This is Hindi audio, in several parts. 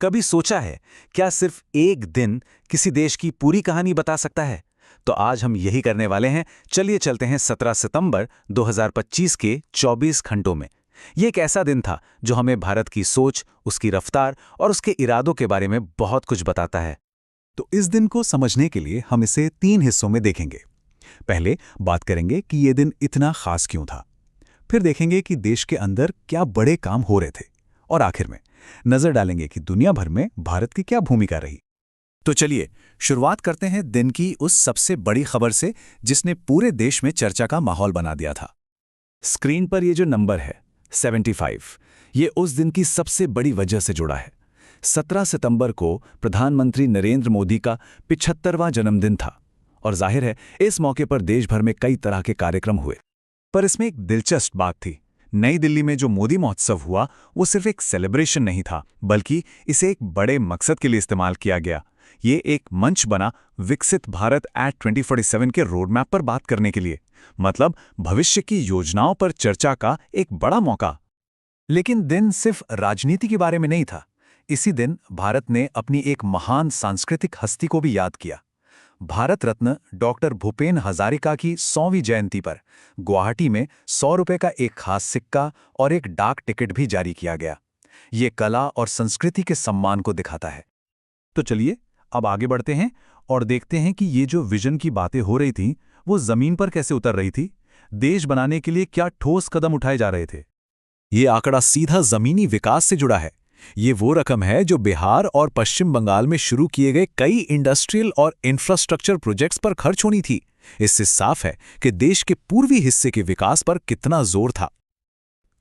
कभी सोचा है क्या सिर्फ एक दिन किसी देश की पूरी कहानी बता सकता है? तो आज हम यही करने वाले हैं। चलिए चलते हैं 17 सितंबर 2025 के 24 घंटों में। ये एक ऐसा दिन था जो हमें भारत की सोच, उसकी रफ्तार और उसके इरादों के बारे में बहुत कुछ बताता है। तो इस दिन को समझने के लिए हम इसे 3 हिस्सों में देखेंगे। पहले बात करेंगे कि ये दिन इतना खास क्यों था। फिर देखेंगे कि देश के अंदर क्या बड़े काम हो रहे थे। और आखिर में नजर डालेंगे कि दुनिया भर में भारत की क्या भूमिका रही। तो चलिए शुरुआत करते हैं दिन की उस सबसे बड़ी खबर से जिसने पूरे देश में चर्चा का माहौल बना दिया था। स्क्रीन पर ये जो नंबर है 75, ये उस दिन की सबसे बड़ी वजह से जुड़ा है। 17 सितंबर को प्रधानमंत्री नरेंद्र मोदी का 75वां जन्मदिन था और जाहिर है इस मौके पर देश भर में कई तरह के कार्यक्रम हुए। पर इसमें एक दिलचस्प बात थी। नई दिल्ली में जो मोदी महोत्सव हुआ वो सिर्फ एक सेलिब्रेशन नहीं था, बल्कि इसे एक बड़े मकसद के लिए इस्तेमाल किया गया। ये एक मंच बना विकसित भारत एट 2047 के रोड मैप पर बात करने के लिए, मतलब भविष्य की योजनाओं पर चर्चा का एक बड़ा मौका। लेकिन दिन सिर्फ राजनीति के बारे में नहीं था। इसी दिन भारत ने अपनी एक महान सांस्कृतिक हस्ती को भी याद किया। भारत रत्न डॉक्टर भूपेन हजारिका की 100वीं जयंती पर गुवाहाटी में 100 रुपए का एक खास सिक्का और एक डाक टिकट भी जारी किया गया। ये कला और संस्कृति के सम्मान को दिखाता है। तो चलिए अब आगे बढ़ते हैं और देखते हैं कि ये जो विजन की बातें हो रही थीं वो जमीन पर कैसे उतर रही थी। देश बनाने के लिए क्या ठोस कदम उठाए जा रहे थे। ये आंकड़ा सीधा जमीनी विकास से जुड़ा है। ये वो रकम है जो बिहार और पश्चिम बंगाल में शुरू किए गए कई इंडस्ट्रियल और इंफ्रास्ट्रक्चर प्रोजेक्ट्स पर खर्च होनी थी। इससे साफ है कि देश के पूर्वी हिस्से के विकास पर कितना जोर था।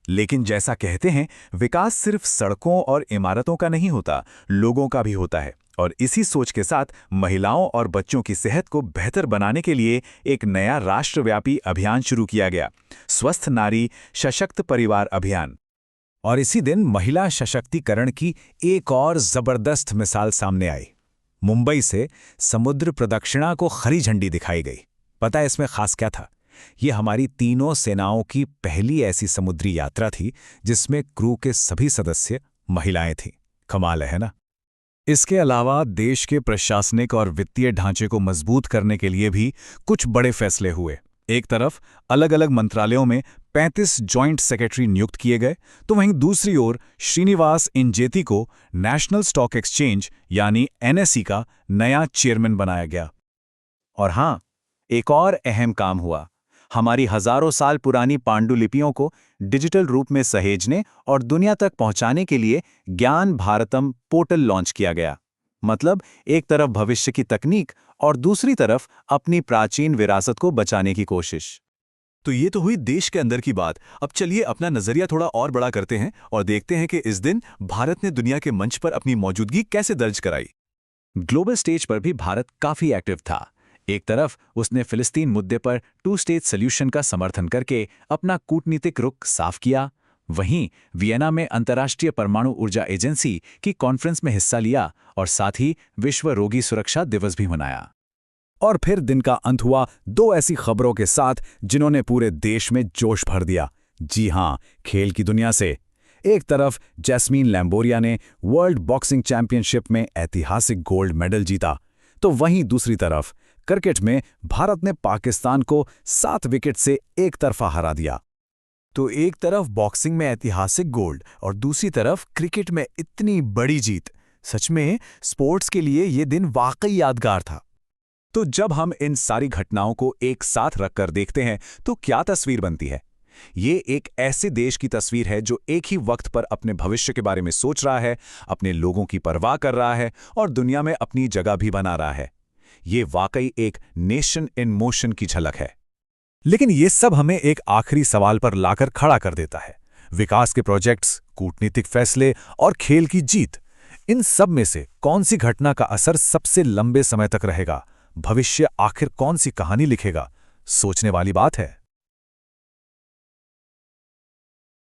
लेकिन जैसा कहते हैं, विकास सिर्फ सड़कों और इमारतों का नहीं होता, लोगों का भी होता है। और इसी सोच के साथ महिलाओं और बच्चों की सेहत को बेहतर बनाने के लिए एक नया राष्ट्रव्यापी अभियान शुरू किया गया, स्वस्थ नारी सशक्त परिवार अभियान। और इसी दिन महिला सशक्तिकरण की एक और जबरदस्त मिसाल सामने आई। मुंबई से समुद्र प्रदक्षिणा को हरी झंडी दिखाई गई। पता है इसमें खास क्या था? ये हमारी तीनों सेनाओं की पहली ऐसी समुद्री यात्रा थी जिसमें क्रू के सभी सदस्य महिलाएं थीं। कमाल है ना? इसके अलावा देश के प्रशासनिक और वित्तीय ढांचे को मजबूत करने के लिए भी कुछ बड़े फैसले हुए। एक तरफ अलग अलग मंत्रालयों में 35 जॉइंट सेक्रेटरी नियुक्त किए गए, तो वहीं दूसरी ओर श्रीनिवास इंजेती को नेशनल स्टॉक एक्सचेंज यानी एनएसई का नया चेयरमैन बनाया गया। और हां, एक और अहम काम हुआ। हमारी हजारों साल पुरानी पांडुलिपियों को डिजिटल रूप में सहेजने और दुनिया तक पहुंचाने के लिए ज्ञान भारतम पोर्टल लॉन्च किया गया। मतलब एक तरफ भविष्य की तकनीक और दूसरी तरफ अपनी प्राचीन विरासत को बचाने की कोशिश। तो ये तो हुई देश के अंदर की बात। अब चलिए अपना नजरिया थोड़ा और बड़ा करते हैं और देखते हैं कि इस दिन भारत ने दुनिया के मंच पर अपनी मौजूदगी कैसे दर्ज कराई। ग्लोबल स्टेज पर भी भारत काफी एक्टिव था। एक तरफ उसने फिलिस्तीन मुद्दे पर 2 स्टेट सॉल्यूशन का समर्थन करके अपना कूटनीतिक रुख साफ किया। वहीं वियना में अंतर्राष्ट्रीय परमाणु ऊर्जा एजेंसी की कॉन्फ्रेंस में हिस्सा लिया और साथ ही विश्व रोगी सुरक्षा दिवस भी मनाया। और फिर दिन का अंत हुआ 2 ऐसी खबरों के साथ जिन्होंने पूरे देश में जोश भर दिया। जी हां, खेल की दुनिया से। एक तरफ जैस्मीन लैम्बोरिया ने वर्ल्ड बॉक्सिंग चैंपियनशिप में ऐतिहासिक गोल्ड मेडल जीता, तो वहीं दूसरी तरफ क्रिकेट में भारत ने पाकिस्तान को 7 विकेट से एक तरफा हरा दिया। तो एक तरफ बॉक्सिंग में ऐतिहासिक गोल्ड और दूसरी तरफ क्रिकेट में इतनी बड़ी जीत। सच में स्पोर्ट्स के लिए ये दिन वाकई यादगार था। तो जब हम इन सारी घटनाओं को एक साथ रखकर देखते हैं तो क्या तस्वीर बनती है? ये एक ऐसे देश की तस्वीर है जो एक ही वक्त पर अपने भविष्य के बारे में सोच रहा है, अपने लोगों की परवाह कर रहा है और दुनिया में अपनी जगह भी बना रहा है। ये वाकई एक नेशन इन मोशन की झलक है। लेकिन ये सब हमें एक आखिरी सवाल पर लाकर खड़ा कर देता है। विकास के प्रोजेक्ट्स, कूटनीतिक फैसले और खेल की जीत, इन सब में से कौन सी घटना का असर सबसे लंबे समय तक रहेगा? भविष्य आखिर कौन सी कहानी लिखेगा? सोचने वाली बात है।